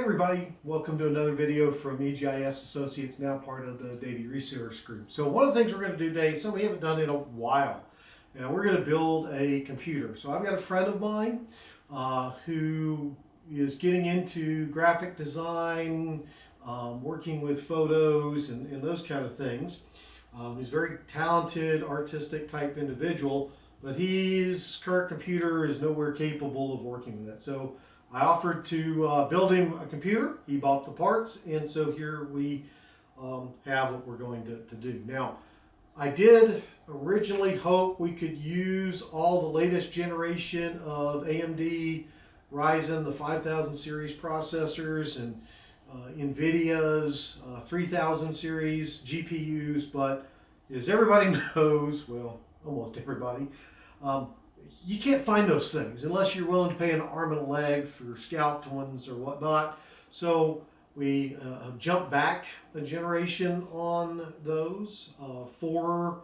Hey everybody, welcome to another video from ArcGIS Associates, now part of the Data Resource Group. So one of the things we're going to do today is something we haven't done in a while. Now we're going to build a computer. So I've got a friend of mine who is getting into graphic design, working with photos and those kind of things. He's a very talented, artistic type individual, but his current computer is nowhere capable of working with it. So I offered to build him a computer. He bought the parts, and so here we have what we're going to do. Now, I did originally hope we could use all the latest generation of AMD Ryzen, the 5000 series processors, and NVIDIA's 3000 series GPUs, but as everybody knows, well, almost everybody, you can't find those things unless you're willing to pay an arm and a leg for scalped ones or whatnot. So we jumped back a generation on those for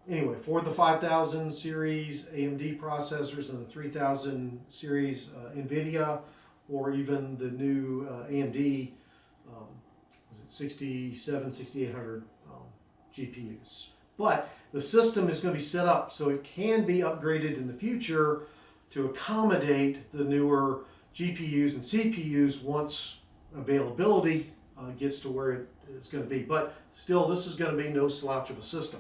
the 5000 series AMD processors and the 3000 series NVIDIA, or even the new AMD 6800 GPUs. But the system is going to be set up so it can be upgraded in the future to accommodate the newer GPUs and CPUs once availability gets to where it's going to be. But still, this is going to be no slouch of a system.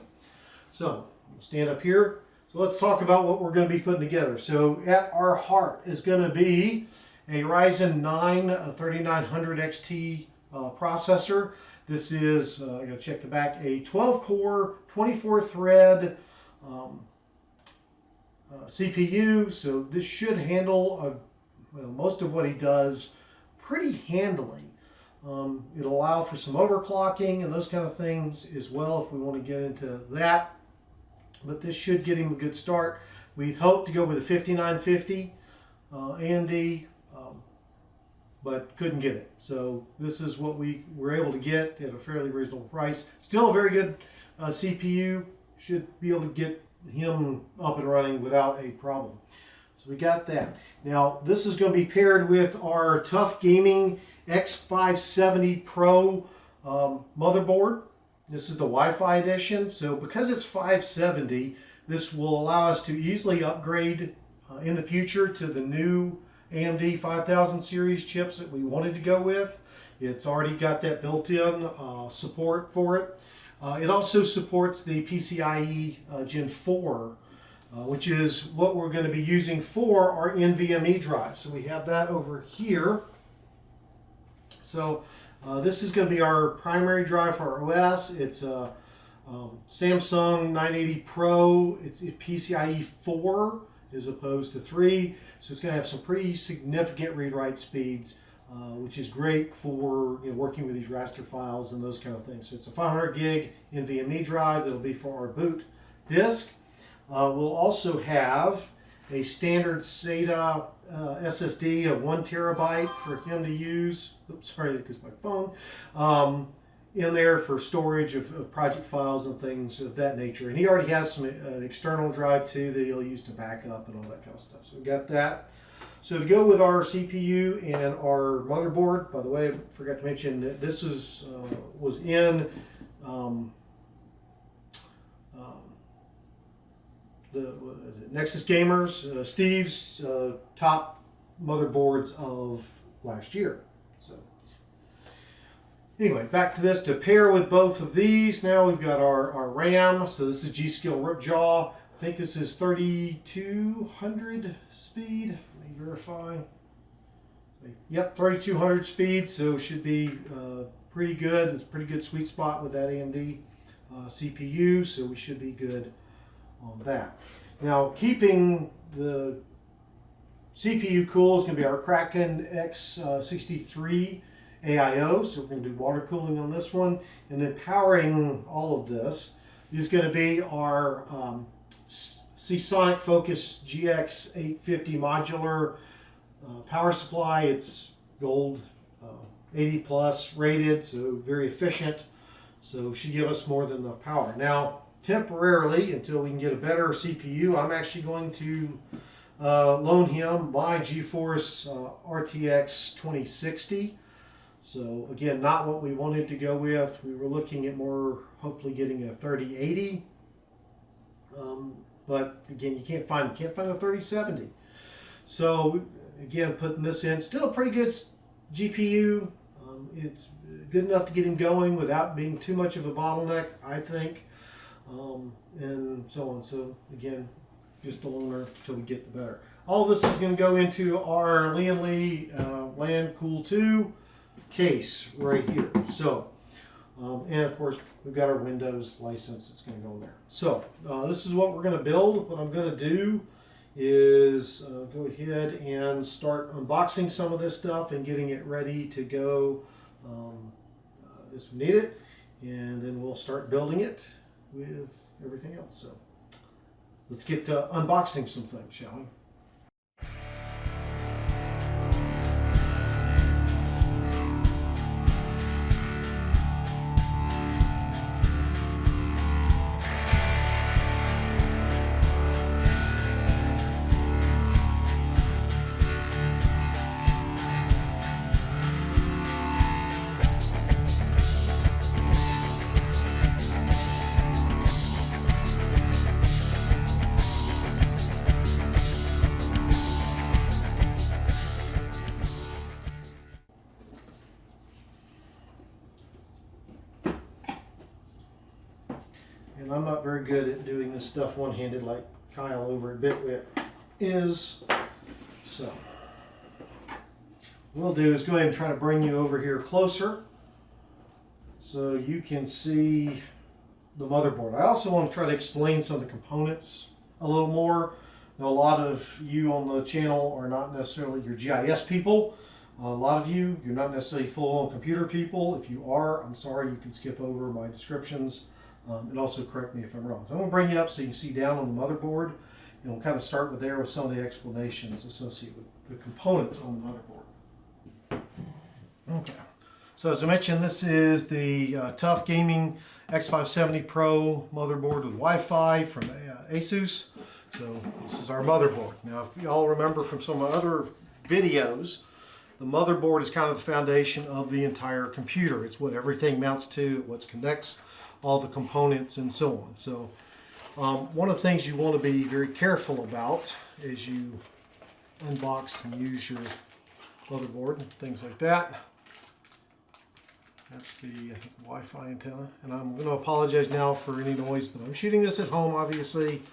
So, I'll stand up here. So let's talk about what we're going to be putting together. So at our heart is going to be a Ryzen 9 3900 XT processor. This is, I got to check the back, a 12-core, 24-thread CPU. So this should handle most of what he does pretty handily. It'll allow for some overclocking and those kind of things as well if we want to get into that. But this should get him a good start. We'd hope to go with a 5950 AMD. But couldn't get it. So this is what we were able to get at a fairly reasonable price. Still a very good CPU. Should be able to get him up and running without a problem. So we got that. Now this is going to be paired with our Tough Gaming X570 Pro motherboard. This is the Wi-Fi edition. So because it's 570, this will allow us to easily upgrade in the future to the new AMD 5000 series chips that we wanted to go with. It's already got that built-in support for it. It also supports the PCIe Gen 4, which is what we're going to be using for our NVMe drive. So we have that over here. So this is going to be our primary drive for our OS. It's a Samsung 980 Pro. It's PCIe 4 as opposed to 3. So it's going to have some pretty significant read-write speeds, which is great for working with these raster files and those kind of things. So it's a 500 gig NVMe drive that'll be for our boot disk. We'll also have a standard SATA SSD of 1 terabyte for him to use. Oops, sorry, that goes my phone. In there for storage of project files and things of that nature. And he already has an external drive too that he'll use to back up and all that kind of stuff. So we got that. So to go with our CPU and our motherboard, by the way, I forgot to mention that this was in the Nexus Gamers, Steve's top motherboards of last year. So anyway, back to this. To pair with both of these, now we've got our RAM. So this is G.Skill Ripjaw. I think this is 3200 speed. Let me verify. Yep, 3200 speed. So should be pretty good. It's a pretty good sweet spot with that AMD CPU. So we should be good on that. Now, keeping the CPU cool is going to be our Kraken X63 AIO, so we're going to do water cooling on this one. And then powering all of this is going to be our Seasonic Focus GX850 modular power supply. It's gold 80 plus rated, so very efficient. So should give us more than enough power. Now, temporarily, until we can get a better CPU, I'm actually going to loan him my GeForce RTX 2060. So again, not what we wanted to go with. We were looking at more, hopefully getting a 3080. But again, you can't find a 3070. So again, putting this in, still a pretty good GPU. It's good enough to get him going without being too much of a bottleneck, I think, and so on. So again, just a loaner until we get the better. All of this is going to go into our Lian Li Land Cool 2 case right here. So, and of course, we've got our Windows license. It's going to go in there. So this is what we're going to build. What I'm going to do is go ahead and start unboxing some of this stuff and getting it ready to go as we need it, and then we'll start building it with everything else. So let's get to unboxing some things, shall we? And I'm not very good at doing this stuff one-handed like Kyle over at Bitwit is. So what we'll do is go ahead and try to bring you over here closer so you can see the motherboard. I also want to try to explain some of the components a little more. Now, a lot of you on the channel are not necessarily your GIS people. A lot of you're not necessarily full-on computer people. If you are, I'm sorry, you can skip over my descriptions. And also correct me if I'm wrong. So I'm going to bring you up so you can see down on the motherboard, and we'll kind of start with there with some of the explanations associated with the components on the motherboard. Okay. So as I mentioned, this is the TUF Gaming X570 Pro motherboard with Wi-Fi from Asus. So this is our motherboard. Now, if you all remember from some of my other videos, the motherboard is kind of the foundation of the entire computer. It's what everything mounts to, what connects all the components and so on. So one of the things you want to be very careful about as you unbox and use your motherboard and things like that. That's the Wi-Fi antenna. And I'm going to apologize now for any noise, but I'm shooting this at home, obviously,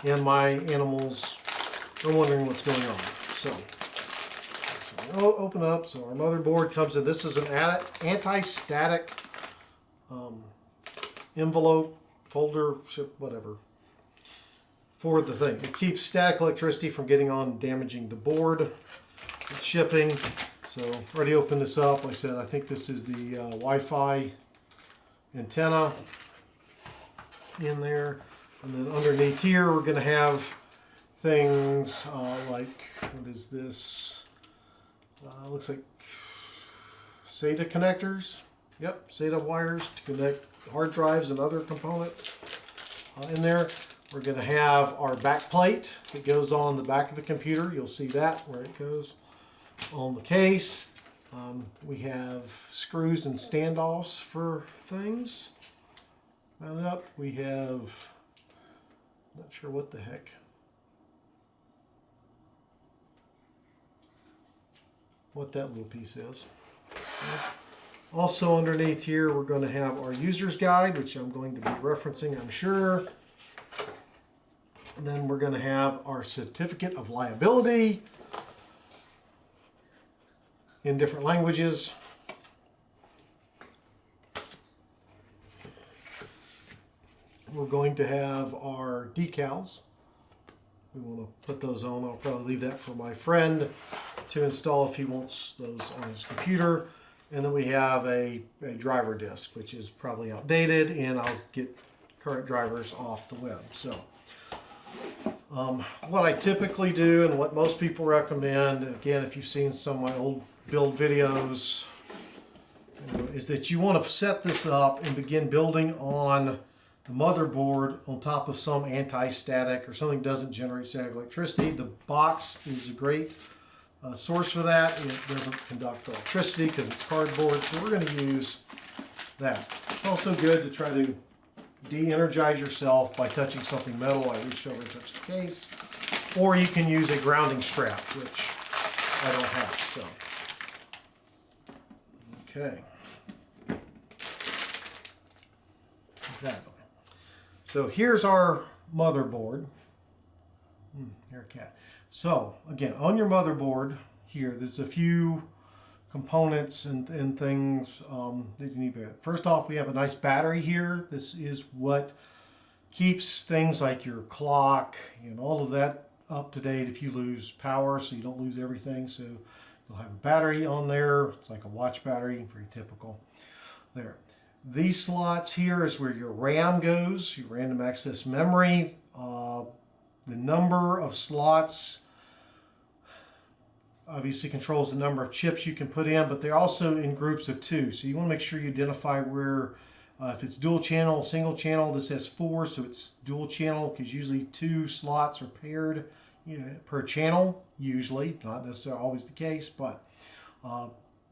and my animals are wondering what's going on. So I'll open up. So our motherboard comes in. This is an anti-static envelope, folder, whatever, for the thing. It keeps static electricity from getting on and damaging the board. It's shipping. So already opened this up. Like I said, I think this is the Wi-Fi antenna in there. And then underneath here, we're going to have things like, what is this? Looks like SATA connectors. Yep, SATA wires to connect hard drives and other components in there. We're going to have our back plate that goes on the back of the computer. You'll see that where it goes on the case. We have screws and standoffs for things. Mount up. We have, not sure what the heck. What that little piece is. Also underneath here, we're going to have our user's guide, which I'm going to be referencing, I'm sure. And then we're going to have our certificate of liability in different languages. We're going to have our decals. We want to put those on. I'll probably leave that for my friend to install if he wants those on his computer. And then we have a driver disk, which is probably outdated, and I'll get current drivers off the web. So what I typically do and what most people recommend, again, if you've seen some of my old build videos, is that you want to set this up and begin building on the motherboard on top of some anti-static or something that doesn't generate static electricity. The box is a great source for that. It doesn't conduct electricity because it's cardboard, so we're going to use that. It's also good to try to de-energize yourself by touching something metal. I reached over and touched the case. Or you can use a grounding strap, which I don't have, so. Okay. Exactly. So here's our motherboard. Here, cat. So again, on your motherboard here, there's a few components and things that you need to. First off, we have a nice battery here. This is what keeps things like your clock and all of that up to date if you lose power, so you don't lose everything. So you'll have a battery on there. It's like a watch battery, very typical. There. These slots here is where your RAM goes, your random access memory. The number of slots obviously controls the number of chips you can put in, but they're also in groups of 2. So you want to make sure you identify where, if it's dual channel, single channel, this has 4, so it's dual channel because usually 2 slots are paired per channel, usually, not necessarily always the case, but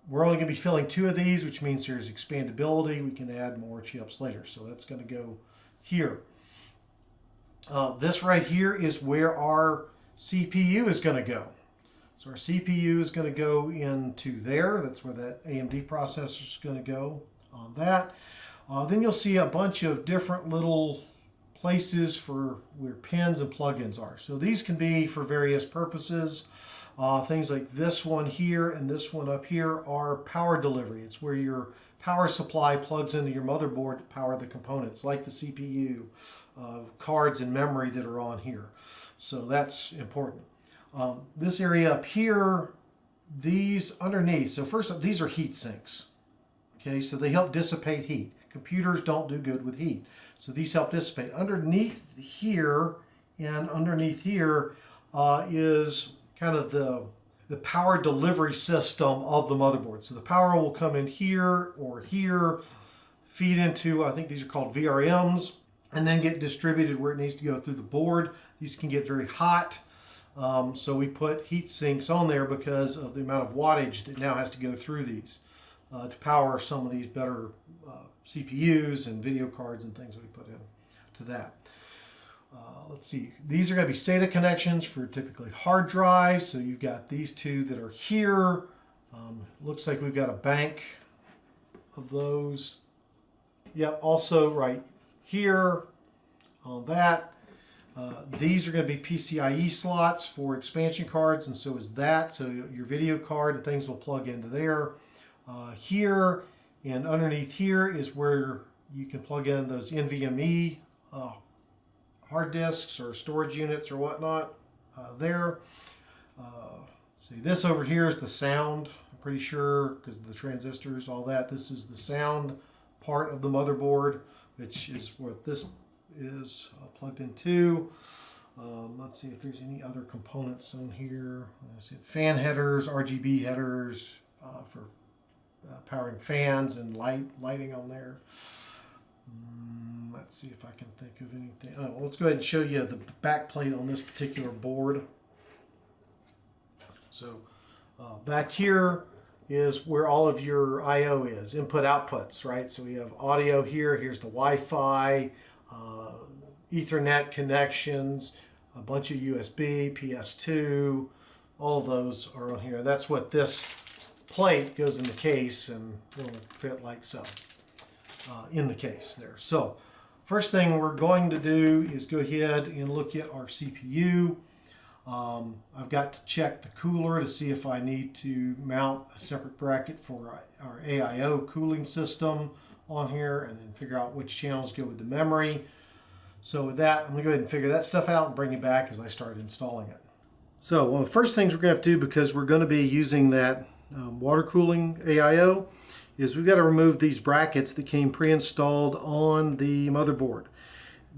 we're only going to be filling 2 of these, which means there's expandability. We can add more chips later, so that's going to go here. This right here is where our CPU is going to go. So our CPU is going to go into there. That's where that AMD processor is going to go on that. Then you'll see a bunch of different little places for where pins and plugins are. So these can be for various purposes. Things like this one here and this one up here are power delivery. It's where your power supply plugs into your motherboard to power the components, like the CPU, cards and memory that are on here. So that's important. This area up here, these underneath. So first up, these are heat sinks. Okay, so they help dissipate heat. Computers don't do good with heat. So these help dissipate. Underneath here and underneath here is kind of the power delivery system of the motherboard. So the power will come in here or here, feed into, I think these are called VRMs, and then get distributed where it needs to go through the board. These can get very hot. So we put heat sinks on there because of the amount of wattage that now has to go through these to power some of these better CPUs and video cards and things that we put in to that. Let's see, these are going to be SATA connections for typically hard drives. So you've got these 2 that are here. Looks like we've got a bank of those. Yep, also right here on that. These are going to be PCIe slots for expansion cards, and so is that. So your video card and things will plug into there. Here and underneath here is where you can plug in those NVMe hard disks or storage units or whatnot there. See, this over here is the sound, I'm pretty sure, because of the transistors, all that. This is the sound part of the motherboard, which is what this is plugged into. Let's see if there's any other components on here. Let's see, fan headers, RGB headers for powering fans and lighting on there. Let's see if I can think of anything. Oh, well, let's go ahead and show you the back plate on this particular board. So back here is where all of your I/O is, input outputs, right? So we have audio here, here's the Wi-Fi, Ethernet connections, a bunch of USB, PS2, all of those are on here. That's what this plate goes in the case, and it'll fit like so in the case there. So first thing we're going to do is go ahead and look at our CPU. I've got to check the cooler to see if I need to mount a separate bracket for our AIO cooling system on here, and then figure out which channels go with the memory. So with that, I'm going to go ahead and figure that stuff out and bring it back as I start installing it. So one of the first things we're going to have to do, because we're going to be using that water cooling AIO, is we've got to remove these brackets that came pre-installed on the motherboard.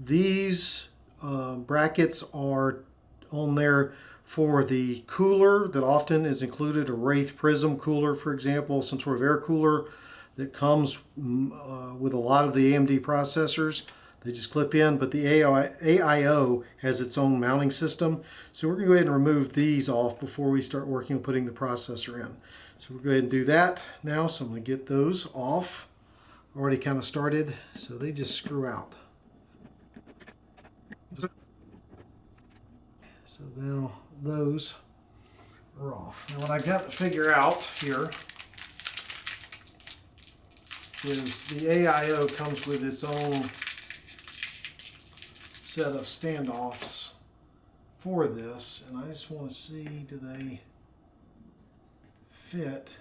These brackets are on there for the cooler that often is included, a Wraith Prism cooler, for example, some sort of air cooler that comes with a lot of the AMD processors. They just clip in, but the AIO has its own mounting system. So we're going to go ahead and remove these off before we start working on putting the processor in. So we'll go ahead and do that now. So I'm going to get those off. Already kind of started, so they just screw out. So now those are off. And what I got to figure out here is the AIO comes with its own set of standoffs for this, and I just want to see, do they fit?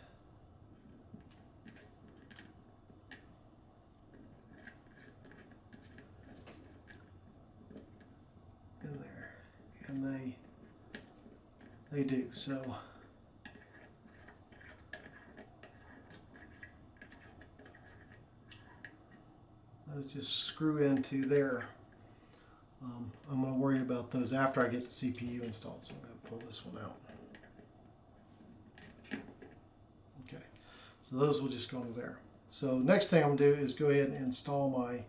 In there, and they do. So those just screw into there. I'm going to worry about those after I get the CPU installed, so I'm going to pull this one out. Okay, so those will just go into there. So next thing I'm going to do is go ahead and install my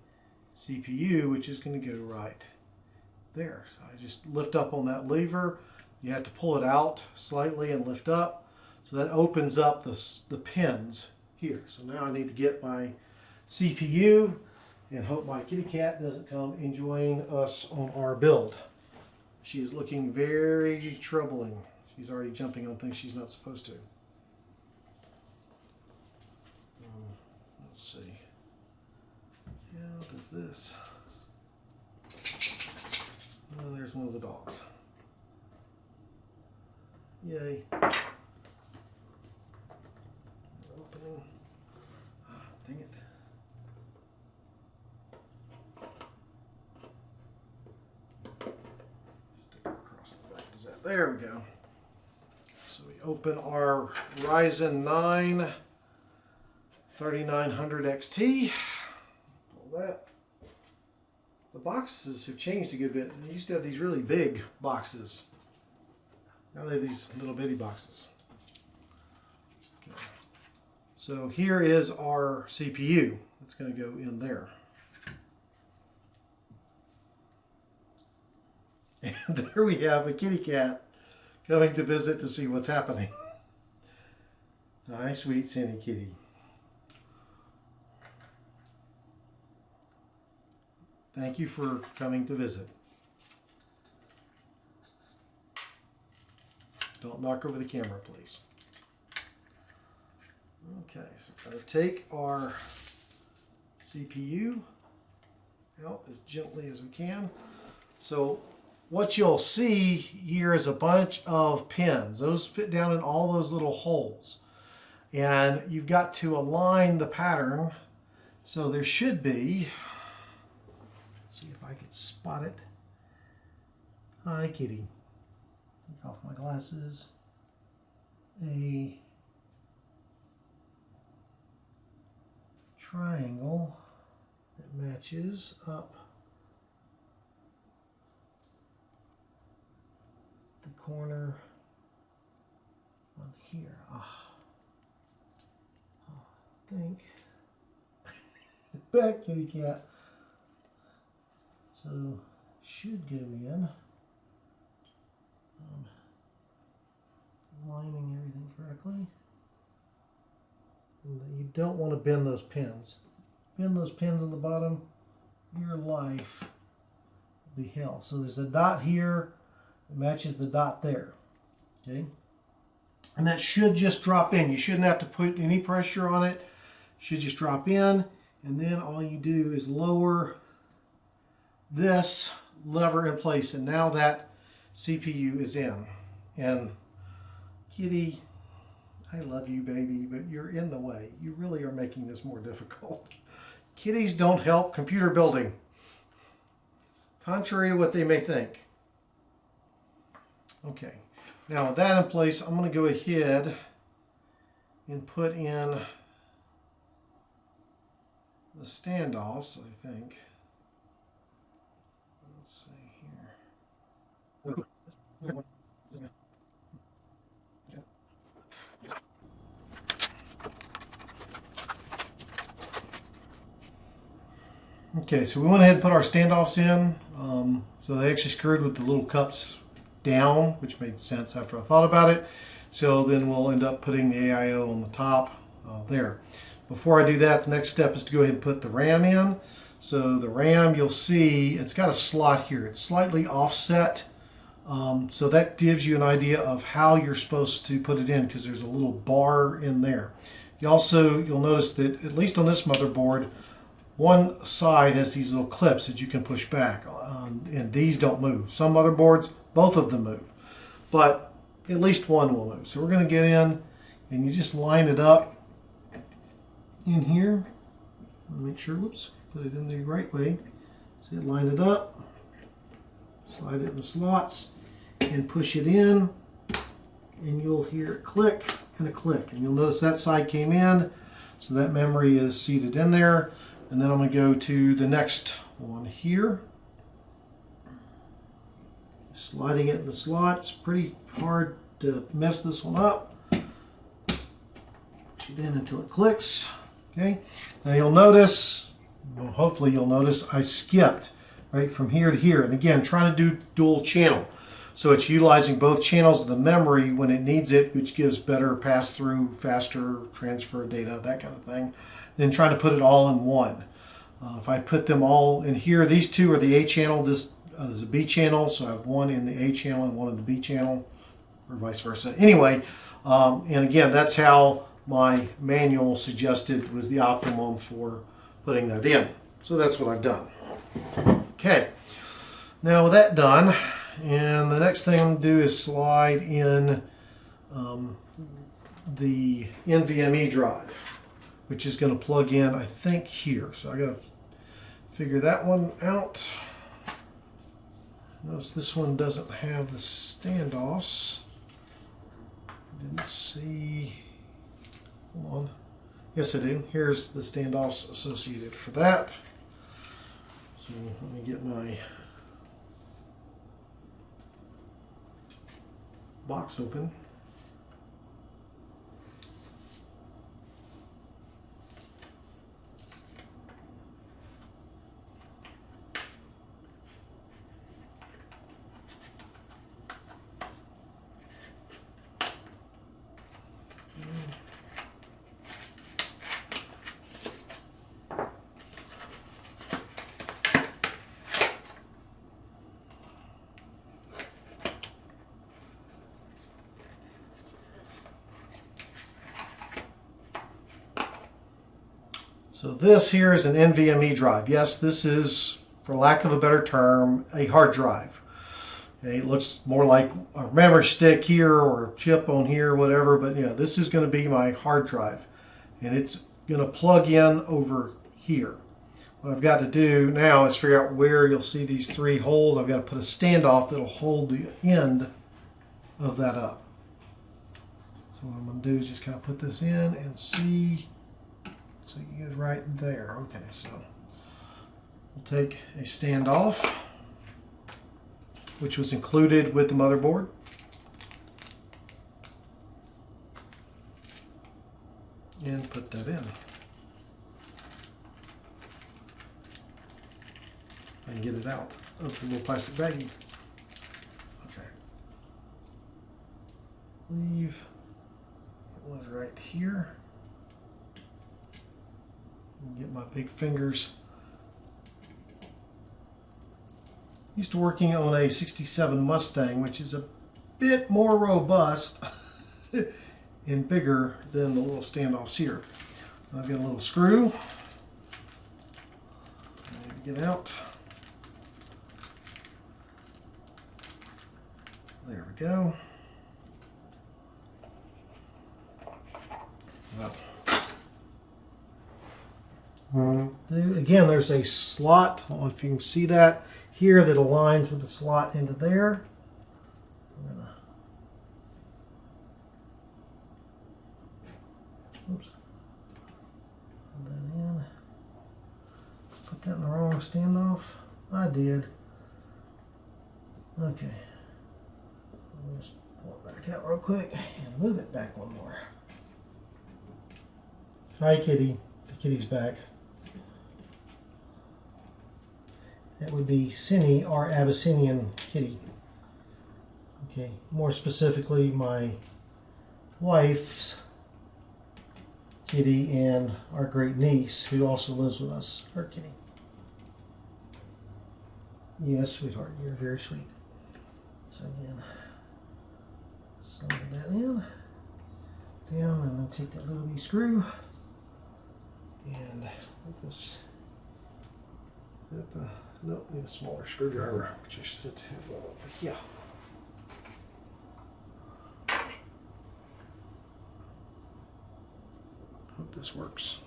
CPU, which is going to go right there. So I just lift up on that lever. You have to pull it out slightly and lift up. So that opens up the pins here. So now I need to get my CPU and hope my kitty cat doesn't come and join us on our build. She is looking very troubling. She's already jumping on things she's not supposed to. Let's see. How does this? Oh, there's one of the dogs. Yay. Opening. Dang it. Stick it across the back. Does that? There we go. So we open our Ryzen 9 3900 XT. Pull that. The boxes have changed a good bit. They used to have these really big boxes. Now they have these little bitty boxes. Okay. So here is our CPU. It's going to go in there. And there we have a kitty cat coming to visit to see what's happening. Hi, sweet Cindy kitty. Thank you for coming to visit. Don't knock over the camera, please. Okay, so we're going to take our CPU out as gently as we can. So what you'll see here is a bunch of pins. Those fit down in all those little holes. And you've got to align the pattern. So there should be, let's see if I can spot it. Hi, kitty. Take off my glasses. A triangle that matches up the corner on here. I think. Back, kitty cat. So should go in. Lining everything correctly. And you don't want to bend those pins. Bend those pins on the bottom, your life will be hell. So there's a dot here that matches the dot there. Okay? And that should just drop in. You shouldn't have to put any pressure on it. It should just drop in. And then all you do is lower this lever in place. And now that CPU is in. And kitty, I love you, baby, but you're in the way. You really are making this more difficult. Kitties don't help computer building, contrary to what they may think. Okay, now with that in place, I'm going to go ahead and put in the standoffs, I think. Let's see here. Okay, so we went ahead and put our standoffs in. So they actually screwed with the little cups down, which made sense after I thought about it. So then we'll end up putting the AIO on the top there. Before I do that, the next step is to go ahead and put the RAM in. So the RAM, you'll see it's got a slot here. It's slightly offset. So that gives you an idea of how you're supposed to put it in, because there's a little bar in there. You'll notice that at least on this motherboard, one side has these little clips that you can push back, and these don't move. Some motherboards, both of them move, but at least one will move. So we're going to get in, and you just line it up in here. Make sure, whoops, put it in the right way. So line it up, slide it in the slots, and push it in, and you'll hear it click and a click. And you'll notice that side came in, so that memory is seated in there. And then I'm going to go to the next one here. Sliding it in the slot. It's pretty hard to mess this one up. Push it in until it clicks. Okay. Now you'll notice, well, hopefully you'll notice, I skipped right from here to here. And again, trying to do dual channel. So it's utilizing both channels of the memory when it needs it, which gives better pass-through, faster transfer of data, that kind of thing, than trying to put it all in one. If I put them all in here, these two are the A channel, this is a B channel, so I have one in the A channel and one in the B channel, or vice versa. Anyway, and again, that's how my manual suggested was the optimum for putting that in. So that's what I've done. Okay, now with that done, and the next thing I'm going to do is slide in the NVMe drive, which is going to plug in, I think, here. So I got to figure that one out. Notice this one doesn't have the standoffs. Didn't see. Hold on. Yes, I do. Here's the standoffs associated for that. So let me get my box open. So this here is an NVMe drive. Yes, this is, for lack of a better term, a hard drive. Okay, it looks more like a memory stick here or a chip on here, whatever, but yeah, this is going to be my hard drive. And it's going to plug in over here. What I've got to do now is figure out where you'll see these three holes. I've got to put a standoff that'll hold the end of that up. So what I'm going to do is just kind of put this in and see. So it goes right there. Okay, so we'll take a standoff, which was included with the motherboard. And put that in. And get it out of the little plastic baggie. Okay. Leave. It was right here. And get my big fingers. Used to working on a 67 Mustang, which is a bit more robust and bigger than the little standoffs here. I've got a little screw. Get out. There we go. Again, there's a slot. I don't know if you can see that here that aligns with the slot into there. Oops. Put that in. Put that in the wrong standoff. I did. Okay. I'll just pull it back out real quick and move it back one more. Hi, kitty. The kitty's back. That would be Cinny, our Abyssinian kitty. Okay, more specifically, my wife's kitty and our great niece, who also lives with us, her kitty. Yes, sweetheart, you're very sweet. So again, slide that in, down, and then take that little wee screw, and with this, nope, need a smaller screwdriver, which I should have one over here. Hope this works.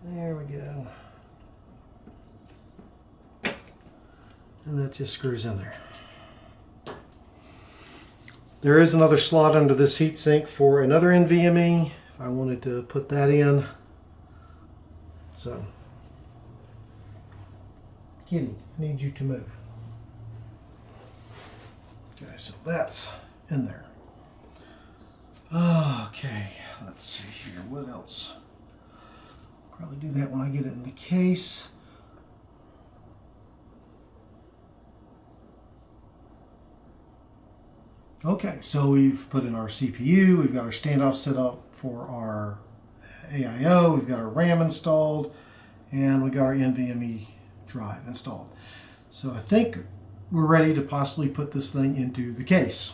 There we go. And that just screws in there. There is another slot under this heatsink for another NVMe if I wanted to put that in. So, kitty, I need you to move. Okay, so that's in there. Okay, let's see here. What else? Probably do that when I get it in the case. Okay, so we've put in our CPU, we've got our standoff set up for our AIO, we've got our RAM installed, and we got our NVMe drive installed. So I think we're ready to possibly put this thing into the case.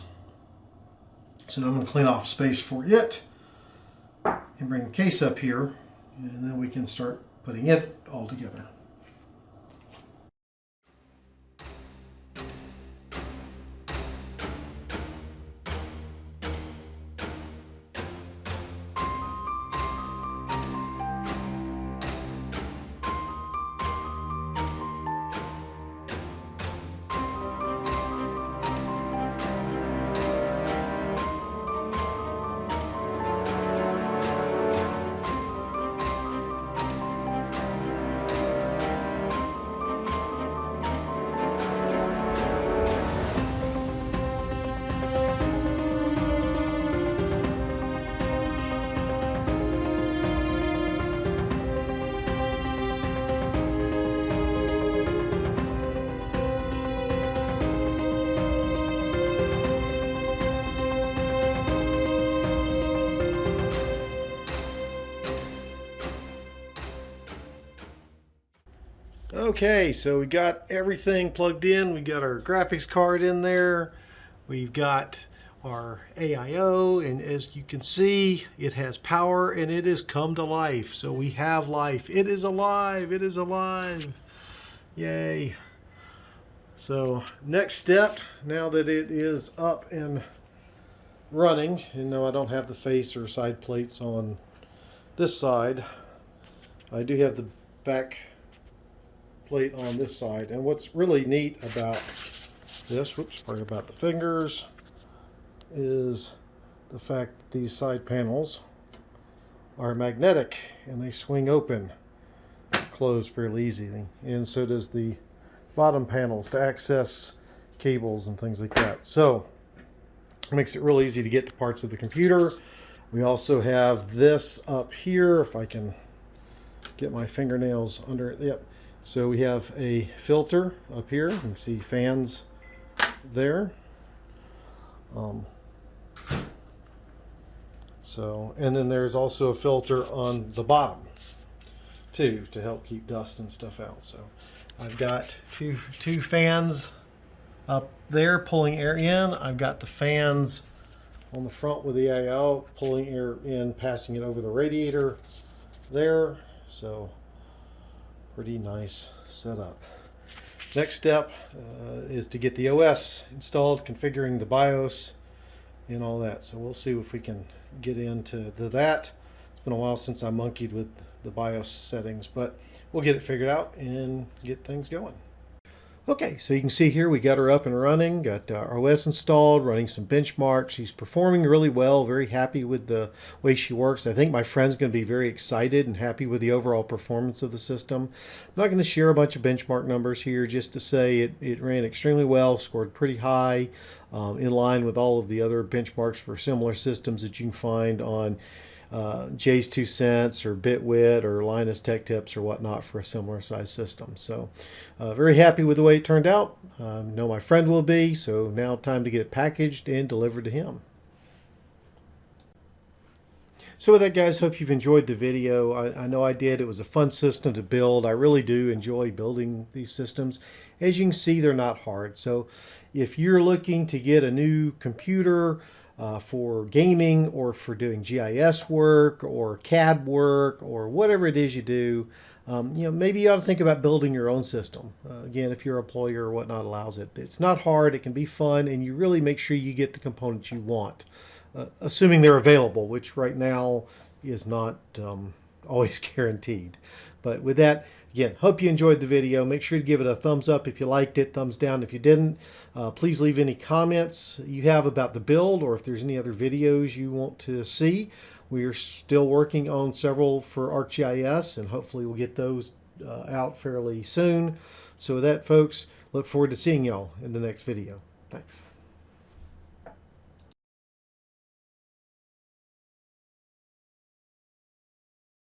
So now I'm going to clean off space for it and bring the case up here, and then we can start putting it all together. Okay, so we got everything plugged in. We got our graphics card in there. We've got our AIO, and as you can see, it has power and it has come to life. So we have life. It is alive. It is alive. Yay. So next step, now that it is up and running, and no, I don't have the face or side plates on this side. I do have the back plate on this side, and what's really neat about this, sorry about the fingers, is the fact that these side panels are magnetic and they swing open, close fairly easily, and so does the bottom panels to access cables and things like that. So it makes it real easy to get to parts of the computer. We also have this up here, if I can get my fingernails under it. Yep. So we have a filter up here. You can see fans there. And then there's also a filter on the bottom too, to help keep dust and stuff out. So I've got two fans up there pulling air in. I've got the fans on the front with the air out, pulling air in, passing it over the radiator there. So pretty nice setup. Next step is to get the OS installed, configuring the BIOS and all that. So we'll see if we can get into that. It's been a while since I monkeyed with the BIOS settings, but we'll get it figured out and get things going. Okay, so you can see here we got her up and running, got our OS installed, running some benchmarks. She's performing really well, very happy with the way she works. I think my friend's going to be very excited and happy with the overall performance of the system. I'm not going to share a bunch of benchmark numbers here, just to say it ran extremely well, scored pretty high, in line with all of the other benchmarks for similar systems that you can find on Jay's 2 Cents or Bitwit or Linus Tech Tips or whatnot for a similar size system. So very happy with the way it turned out. Know my friend will be, so now time to get it packaged and delivered to him. So with that, guys, hope you've enjoyed the video. I know I did. It was a fun system to build. I really do enjoy building these systems. As you can see, they're not hard. So if you're looking to get a new computer for gaming or for doing GIS work or CAD work or whatever it is you do, maybe you ought to think about building your own system. Again, if your employer or whatnot allows it. It's not hard, it can be fun, and you really make sure you get the components you want, assuming they're available, which right now is not always guaranteed. But with that, again, hope you enjoyed the video. Make sure to give it a thumbs up if you liked it, thumbs down if you didn't. Please leave any comments you have about the build, or if there's any other videos you want to see. We are still working on several for ArcGIS, and hopefully we'll get those out fairly soon. So with that, folks, look forward to seeing y'all in the next video. Thanks.